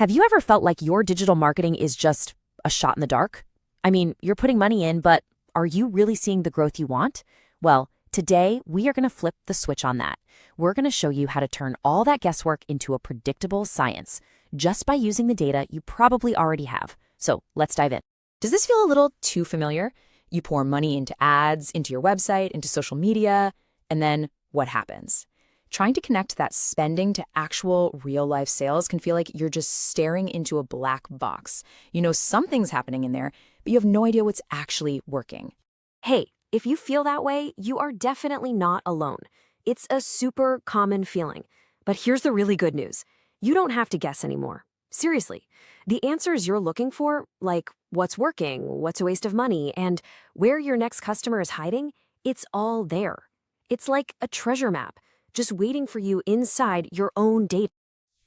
Have you ever felt like your digital marketing is just a shot in the dark? I mean, you're putting money in, but are you really seeing the growth you want? Well, today we are going to flip the switch on that. We're going to show you how to turn all that guesswork into a predictable science just by using the data you probably already have. So let's dive in. Does this feel a little too familiar? You pour money into ads, into your website, into social media, and then what happens? Trying to connect that spending to actual real-life sales can feel like you're just staring into a black box. You know something's happening in there, but you have no idea what's actually working. Hey, if you feel that way, you are definitely not alone. It's a super common feeling. But here's the really good news. You don't have to guess anymore. Seriously, the answers you're looking for, like what's working, what's a waste of money, and where your next customer is hiding, it's all there. It's like a treasure map, just waiting for you inside your own data.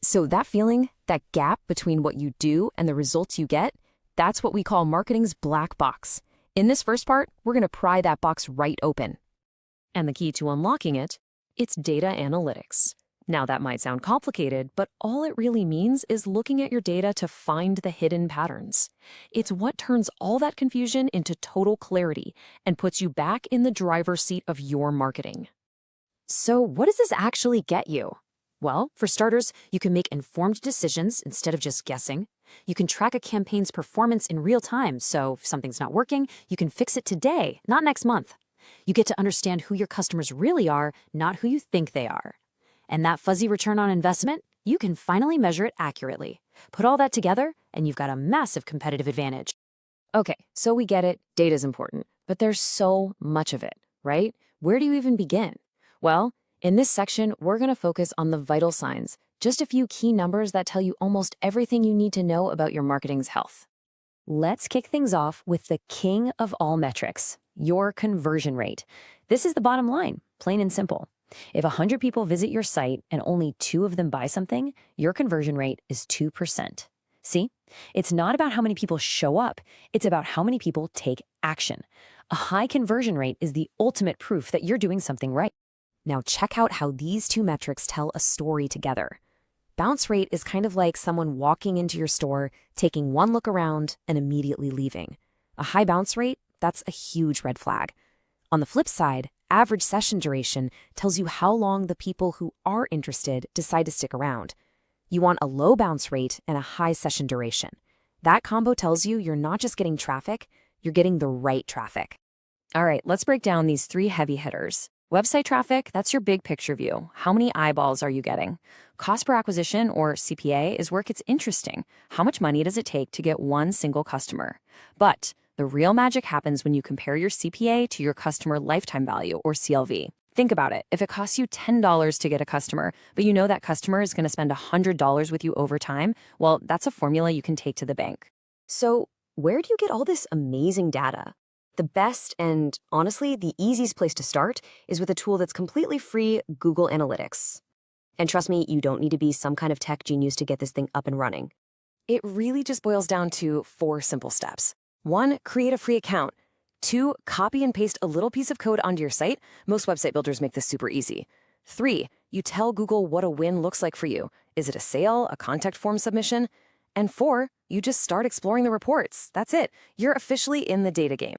So that feeling, that gap between what you do and the results you get, that's what we call marketing's black box. In this first part, we're going to pry that box right open. And the key to unlocking it, it's data analytics. Now that might sound complicated, but all it really means is looking at your data to find the hidden patterns. It's what turns all that confusion into total clarity and puts you back in the driver's seat of your marketing. So what does this actually get you? Well, for starters, you can make informed decisions instead of just guessing. You can track a campaign's performance in real time, so if something's not working, you can fix it today, not next month. You get to understand who your customers really are, not who you think they are. And that fuzzy return on investment, you can finally measure it accurately. Put all that together, and you've got a massive competitive advantage. Okay, so we get it, data's important, but there's so much of it, right? Where do you even begin? Well, in this section, we're going to focus on the vital signs, just a few key numbers that tell you almost everything you need to know about your marketing's health. Let's kick things off with the king of all metrics, your conversion rate. This is the bottom line, plain and simple. If 100 people visit your site and only 2 of them buy something, your conversion rate is 2%. See? It's not about how many people show up, it's about how many people take action. A high conversion rate is the ultimate proof that you're doing something right. Now check out how these two metrics tell a story together. Bounce rate is kind of like someone walking into your store, taking one look around, and immediately leaving. A high bounce rate, that's a huge red flag. On the flip side, average session duration tells you how long the people who are interested decide to stick around. You want a low bounce rate and a high session duration. That combo tells you you're not just getting traffic, you're getting the right traffic. All right, let's break down these 3 heavy hitters. Website traffic, that's your big picture view. How many eyeballs are you getting? Cost per acquisition, or CPA, is where it gets interesting. How much money does it take to get one single customer? But the real magic happens when you compare your CPA to your customer lifetime value, or CLV. Think about it. If it costs you $10 to get a customer, but you know that customer is going to spend $100 with you over time, well, that's a formula you can take to the bank. So where do you get all this amazing data? The best and, honestly, the easiest place to start is with a tool that's completely free, Google Analytics. And trust me, you don't need to be some kind of tech genius to get this thing up and running. It really just boils down to 4 simple steps. 1, create a free account. 2, copy and paste a little piece of code onto your site. Most website builders make this super easy. 3, you tell Google what a win looks like for you. Is it a sale, a contact form submission? And 4, you just start exploring the reports. That's it. You're officially in the data game.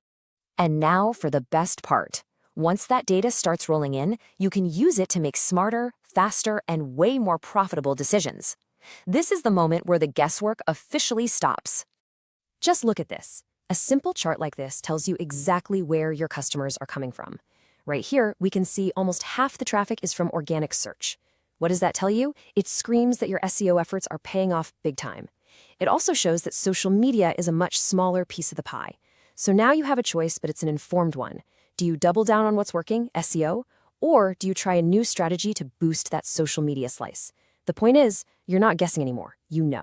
And now for the best part. Once that data starts rolling in, you can use it to make smarter, faster, and way more profitable decisions. This is the moment where the guesswork officially stops. Just look at this. A simple chart like this tells you exactly where your customers are coming from. Right here, we can see almost half the traffic is from organic search. What does that tell you? It screams that your SEO efforts are paying off big time. It also shows that social media is a much smaller piece of the pie. So now you have a choice, but it's an informed one. Do you double down on what's working, SEO, or do you try a new strategy to boost that social media slice? The point is, you're not guessing anymore, you know.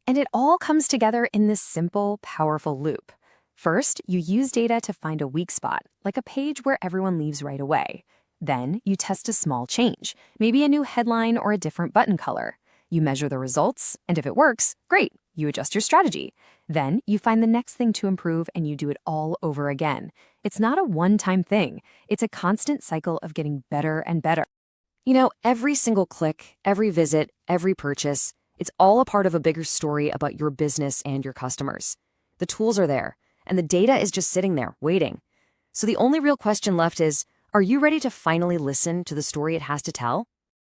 And it all comes together in this simple, powerful loop. First, you use data to find a weak spot, like a page where everyone leaves right away. Then, you test a small change, maybe a new headline or a different button color. You measure the results, and if it works, great, you adjust your strategy. Then you find the next thing to improve and you do it all over again. It's not a one-time thing. It's a constant cycle of getting better and better. You know, every single click, every visit, every purchase, It's all a part of a bigger story about your business and your customers. The tools are there, and the data is just sitting there, waiting. So the only real question left is, are you ready to finally listen to the story it has to tell?